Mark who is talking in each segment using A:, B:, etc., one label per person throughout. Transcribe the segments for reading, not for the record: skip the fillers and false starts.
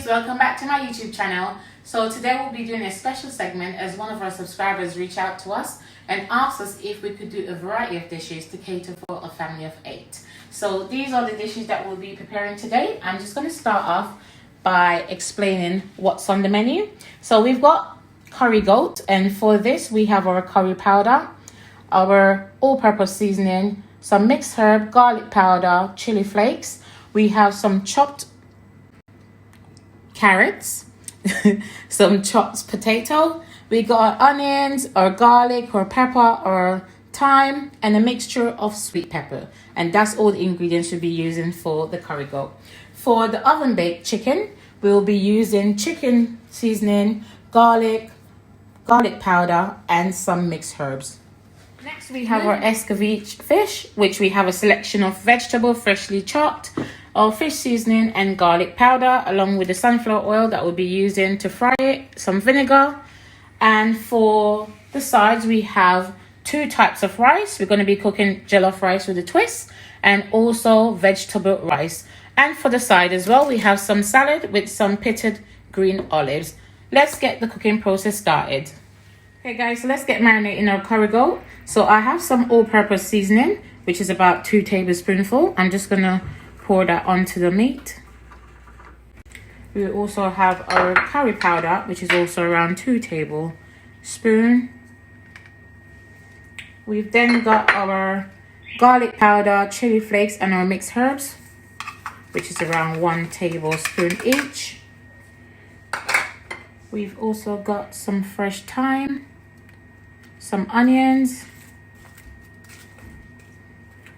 A: welcome back to my YouTube channel. So today we'll be doing a special segment as one of our subscribers reached out to us and asked us if we could do a variety of dishes to cater for a family of 8. So these are the dishes that we'll be preparing today. I'm just going to start off by explaining what's on the menu. So we've got curry goat, and for this we have our curry powder, our all-purpose seasoning, some mixed herb, garlic powder, chili flakes. We have some chopped carrots, some chopped potato. We got our onions or garlic or pepper or thyme and a mixture of sweet pepper. And that's all the ingredients we'll be using for the curry goat. For the oven baked chicken, we'll be using chicken seasoning, garlic powder, and some mixed herbs. Next we have our Escovitch fish, which we have a selection of vegetable freshly chopped, our fish seasoning and garlic powder, along with the sunflower oil that we'll be using to fry it, some vinegar. And for the sides, we have 2 types of rice. We're going to be cooking jollof rice with a twist and also vegetable rice. And for the side as well, we have some salad with some pitted green olives. Let's get the cooking process started. Okay guys, so let's get marinating our curry goat. So I have some all-purpose seasoning, which is about 2 tablespoonfuls. I'm just going to pour that onto the meat. We also have our curry powder, which is also around 2 tablespoons. We've then got our garlic powder, chili flakes, and our mixed herbs, which is around 1 tablespoon each. We've also got some fresh thyme, some onions,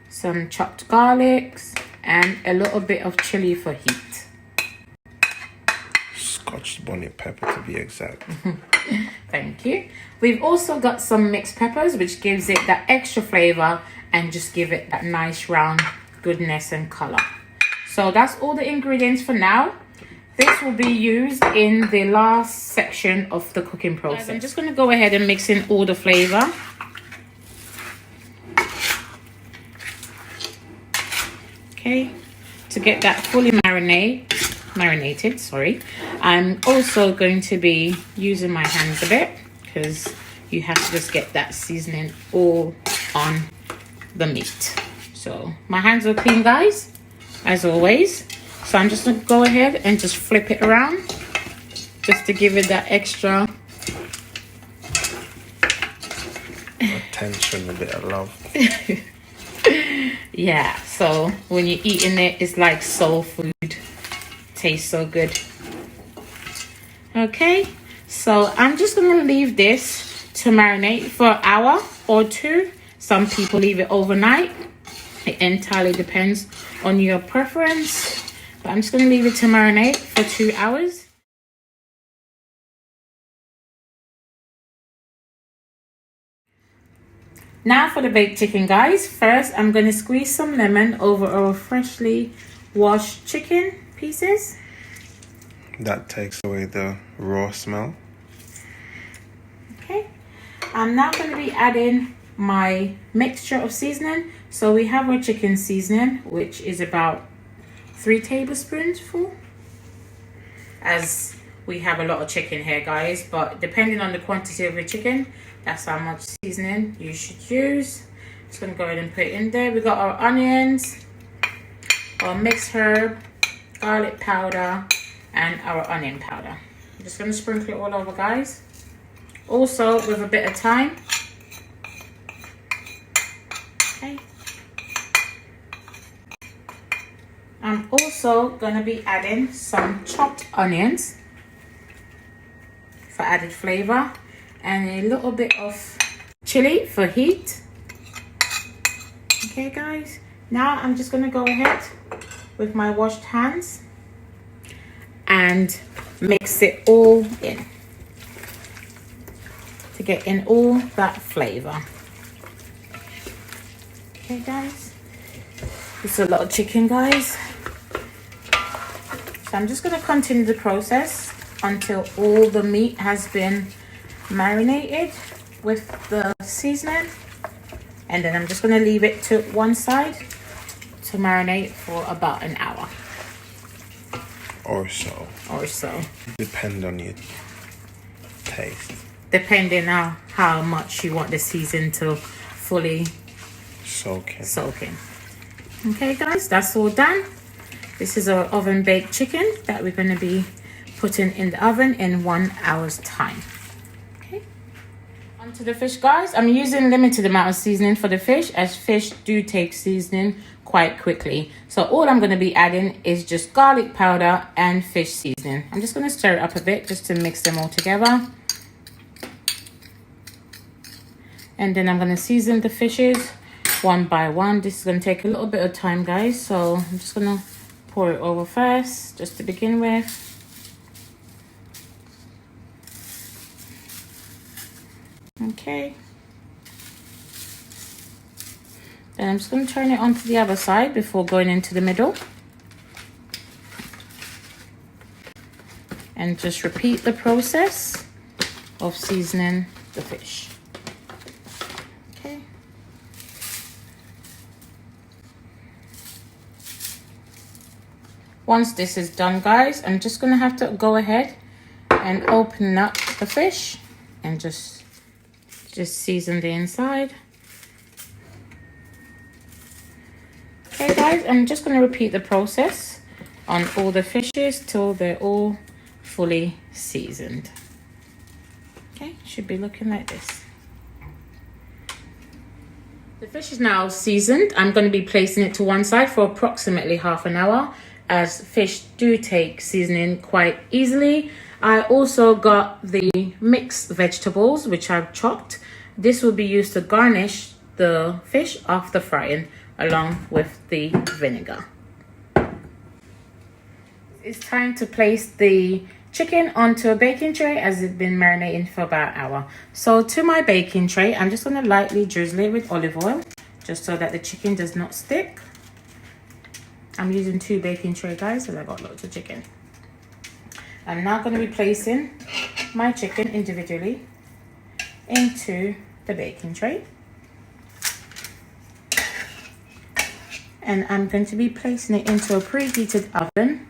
A: some chopped garlics, and a little bit of chili for heat.
B: Scotch bonnet pepper to be exact.
A: Thank you. We've also got some mixed peppers, which gives it that extra flavor and just give it that nice round goodness and color. So that's all the ingredients for now. This will be used in the last section of the cooking process. I'm just going to go ahead and mix in all the flavor. Okay, to get that fully marinated, sorry. I'm also going to be using my hands a bit because you have to just get that seasoning all on the meat. So my hands are clean, guys, as always. So I'm just going to go ahead and just flip it around just to give it that extra
B: attention, a bit of love.
A: Yeah, so when you're eating it, it's like soul food. Tastes so good. Okay, so I'm just going to leave this to marinate for an hour or 2. Some people leave it overnight. It entirely depends on your preference. But I'm just going to leave it to marinate for 2 hours. Now for the baked chicken, guys. First, I'm going to squeeze some lemon over our freshly washed chicken pieces.
B: That takes away the raw smell.
A: Okay. I'm now going to be adding my mixture of seasoning. So we have our chicken seasoning, which is about 3 tablespoons full. As we have a lot of chicken here, guys, but depending on the quantity of your chicken, that's how much seasoning you should use. Just gonna go ahead and put it in there. We got our onions, our mixed herb, garlic powder, and our onion powder. I'm just gonna sprinkle it all over, guys. Also with a bit of thyme. Okay. I'm also gonna be adding some chopped onions for added flavor, and a little bit of chili for heat. Okay guys, now I'm just going to go ahead with my washed hands and mix it all in to get in all that flavor. Okay guys, it's a lot of chicken, guys, so I'm just going to continue the process until all the meat has been marinated with the seasoning, and then I'm just going to leave it to one side to marinate for about an hour.
B: Or so.
A: or so.
B: Depend on your taste.
A: Depending on how much you want the season to fully
B: Soak in.
A: Okay guys, that's all done. This is our oven baked chicken that we're going to be putting in the oven in 1 hour's time. Okay, onto the fish guys. I'm using limited amount of seasoning for the fish, as fish do take seasoning quite quickly. So all I'm going to be adding is just garlic powder and fish seasoning. I'm just going to stir it up a bit just to mix them all together. And then I'm going to season the fishes one by one. This is going to take a little bit of time guys, so I'm just going to pour it over first just to begin with. Okay, then I'm just going to turn it onto the other side before going into the middle, and just repeat the process of seasoning the fish. Once this is done guys, I'm just going to have to go ahead and open up the fish and just season the inside. Okay guys, I'm just going to repeat the process on all the fishes till they're all fully seasoned. Okay, should be looking like this. The fish is now seasoned. I'm going to be placing it to one side for approximately half an hour, as fish do take seasoning quite easily. I also got the mixed vegetables which I've chopped. This will be used to garnish the fish after frying along with the vinegar. It's time to place the chicken onto a baking tray as it's been marinating for about an hour. So to my baking tray, I'm just going to lightly drizzle it with olive oil just so that the chicken does not stick. I'm using 2 baking tray guys because I got lots of chicken. I'm now going to be placing my chicken individually into the baking tray, and I'm going to be placing it into a preheated oven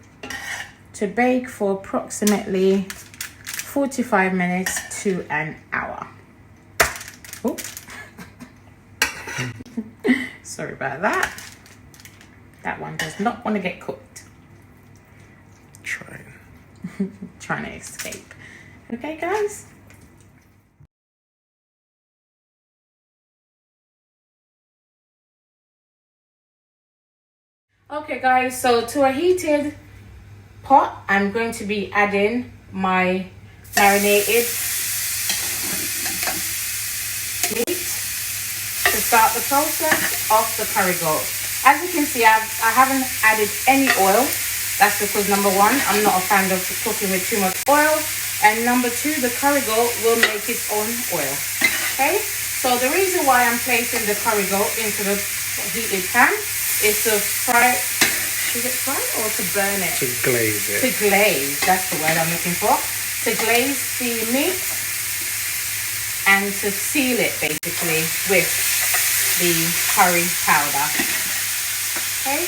A: to bake for approximately 45 minutes to an hour. Oh. Sorry about that. That one does not want to get cooked. Trying to escape. Okay guys. Okay guys, so to a heated pot, I'm going to be adding my marinated meat to start the process of the curry goat. As you can see, I haven't added any oil. That's because number 1, I'm not a fan of cooking with too much oil, and number 2, the curry goat will make its own oil. Okay, so the reason why I'm placing the curry goat into the heated pan is to fry. Is it fry or to burn it?
B: To glaze it.
A: To glaze, that's the word I'm looking for. To glaze the meat and to seal it basically with the curry powder. Okay,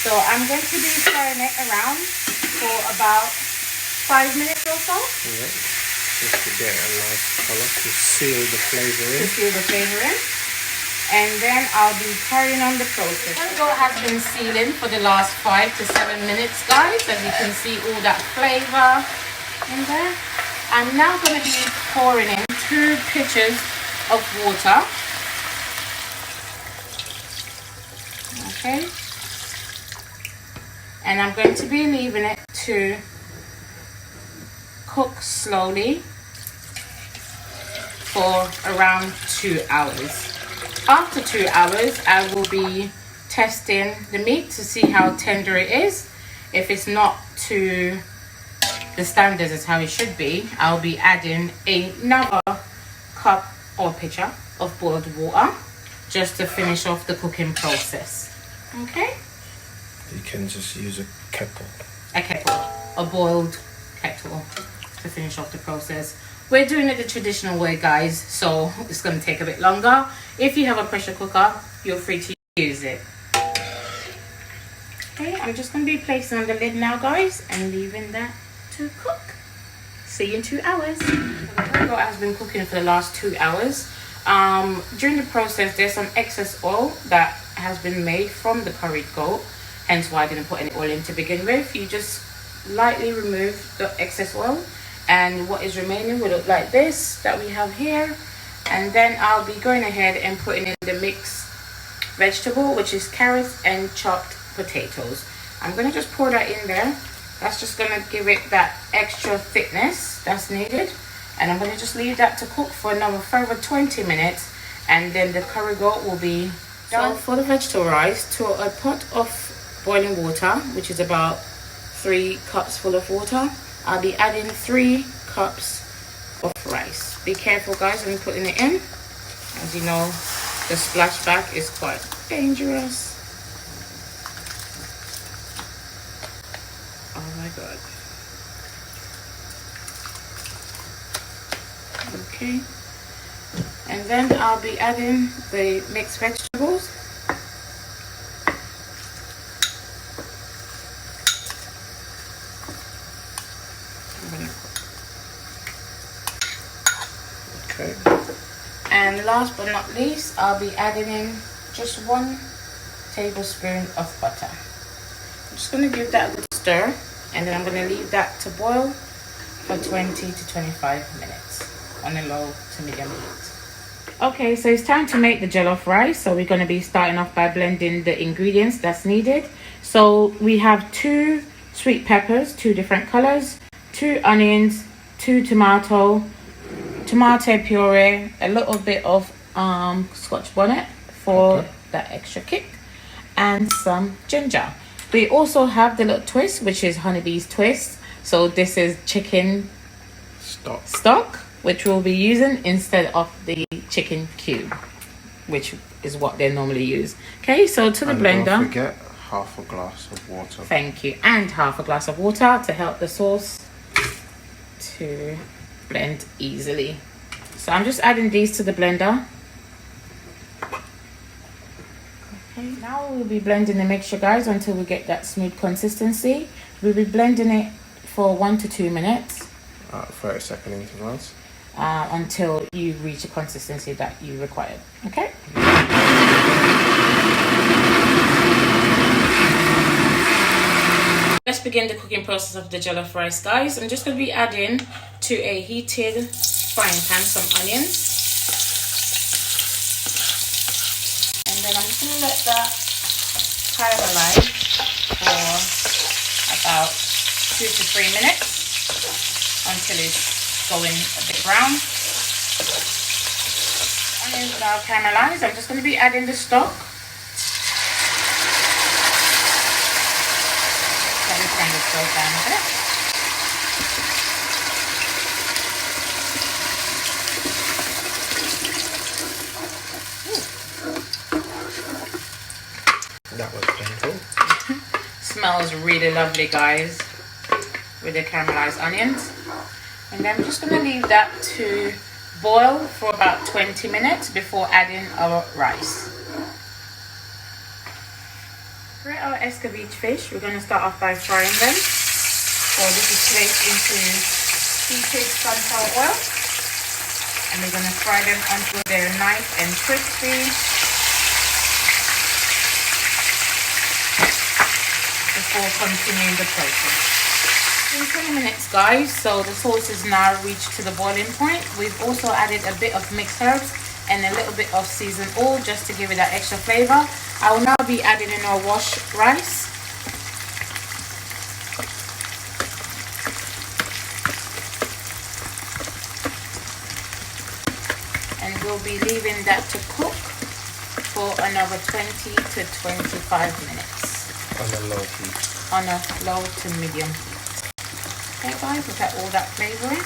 A: so I'm going to be stirring it around for about 5 minutes or so.
B: Yeah, just to get a nice colour, to seal the flavour in.
A: To seal the flavour in. And then I'll be carrying on the process. The goat has been sealing for the last 5 to 7 minutes, guys. As you can see, all that flavour in there. I'm now going to be pouring in 2 pitchers of water. Okay. And I'm going to be leaving it to cook slowly for around 2 hours. After 2 hours, I will be testing the meat to see how tender it is. If it's not to the standards as how it should be, I'll be adding another cup or pitcher of boiled water just to finish off the cooking process. Okay?
B: You can just use a kettle.
A: A kettle, a boiled kettle to finish off the process. We're doing it the traditional way, guys, so it's going to take a bit longer. If you have a pressure cooker, you're free to use it. Okay, I'm just going to be placing on the lid now, guys, and leaving that to cook. See you in 2 hours. The curry goat has been cooking for the last 2 hours. During the process, there's some excess oil that has been made from the curried goat, hence why I didn't put any oil in to begin with. You just lightly remove the excess oil, and what is remaining will look like this that we have here. And then I'll be going ahead and putting in the mixed vegetable, which is carrots and chopped potatoes. I'm going to just pour that in there. That's just going to give it that extra thickness that's needed. And I'm going to just leave that to cook for another further 20 minutes. And then the curry goat will be done. So for the vegetable rice, to a pot of boiling water, which is about 3 cups full of water, I'll be adding 3 cups of rice. Be careful, guys, when you're putting it in. As you know, the splashback is quite dangerous. Oh my god. Okay, and then I'll be adding the mixed vegetables.
B: Okay.
A: And last but not least, I'll be adding in just 1 tablespoon of butter. I'm just going to give that a good stir, and then I'm going to leave that to boil for 20 to 25 minutes on a low to medium heat. Okay, so it's time to make the jollof rice. So we're going to be starting off by blending the ingredients that's needed. So we have 2 sweet peppers, 2 different colors, 2 onions, 2 tomato puree, a little bit of Scotch bonnet for that extra kick, and some ginger. We also have the little twist, which is Huney'S twist. So this is chicken stock, which we'll be using instead of the chicken cube, which is what they normally use. Okay, so to the blender.
B: Don't forget half a glass of water.
A: Thank you, and half a glass of water to help the sauce to blend easily. So I'm just adding these to the blender. Okay, now we'll be blending the mixture, guys, until we get that smooth consistency. We'll be blending it for 1 to 2 minutes.
B: 30-second intervals.
A: Until you reach a consistency that you require. Okay? Let's begin the cooking process of the jollof rice, guys. I'm just going to be adding to a heated frying pan some onions. And then I'm just going to let that caramelize for about 2 to 3 minutes until it's going a bit brown. Onions are now caramelized. I'm just going to be adding the stock. Let me turn this stove down a bit.
B: That was painful.
A: Smells really lovely, guys, with the caramelized onions. And then I'm just going to leave that to boil for about 20 minutes before adding our rice. For our Escovitch fish, we're going to start off by frying them. So this is placed into heated sunflower oil. And we're going to fry them until they're nice and crispy before continuing the process. In 20 minutes, guys, so the sauce is now reached to the boiling point. We've also added a bit of mixed herbs and a little bit of seasoned oil just to give it that extra flavor. I will now be adding in our washed rice. And we'll be leaving that to cook for another 20 to 25 minutes.
B: On a low heat.
A: On a low to medium. Okay, guys, we've got all that flavor in.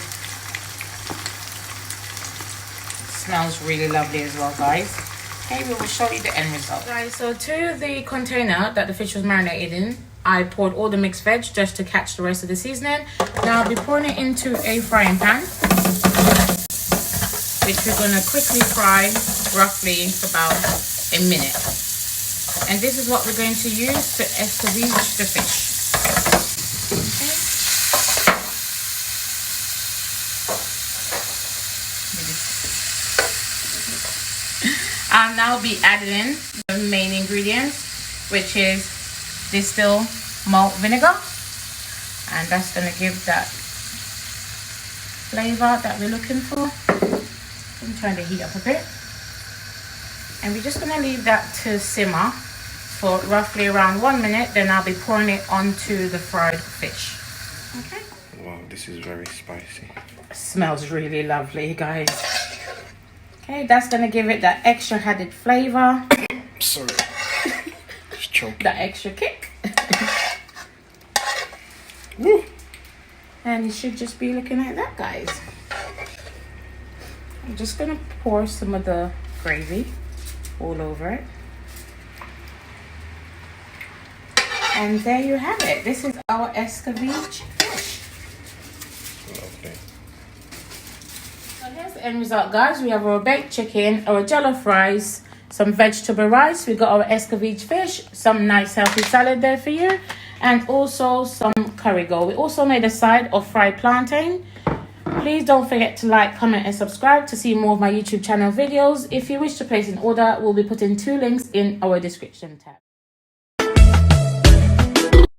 A: Smells really lovely as well, guys. Okay, we will show you the end result. Guys, so to the container that the fish was marinated in, I poured all the mixed veg just to catch the rest of the seasoning. Now I'll be pouring it into a frying pan, which we're going to quickly fry roughly for about a minute. And this is what we're going to use to escovitch the fish. Okay. I'll now be adding in the main ingredients, which is distilled malt vinegar, and that's going to give that flavor that we're looking for. I'm trying to heat up a bit, and we're just going to leave that to simmer for roughly around 1 minute. Then I'll be pouring it onto the fried fish. Okay.
B: Wow, this is very spicy.
A: Smells really lovely, guys. Okay, that's going to give it that extra added flavor.
B: Sorry. Just choking.
A: That extra kick.
B: Woo.
A: And it should just be looking like that, guys. I'm just going to pour some of the gravy all over it. And there you have it. This is our Escovitch fish.
B: Lovely.
A: So here's the end result, guys. We have our baked chicken, our Jellof rice, some vegetable rice. We got our Escovitch fish, some nice healthy salad there for you, and also some curry goat. We also made a side of fried plantain. Please don't forget to like, comment, and subscribe to see more of my YouTube channel videos. If you wish to place an order, we'll be putting 2 links in our description tab.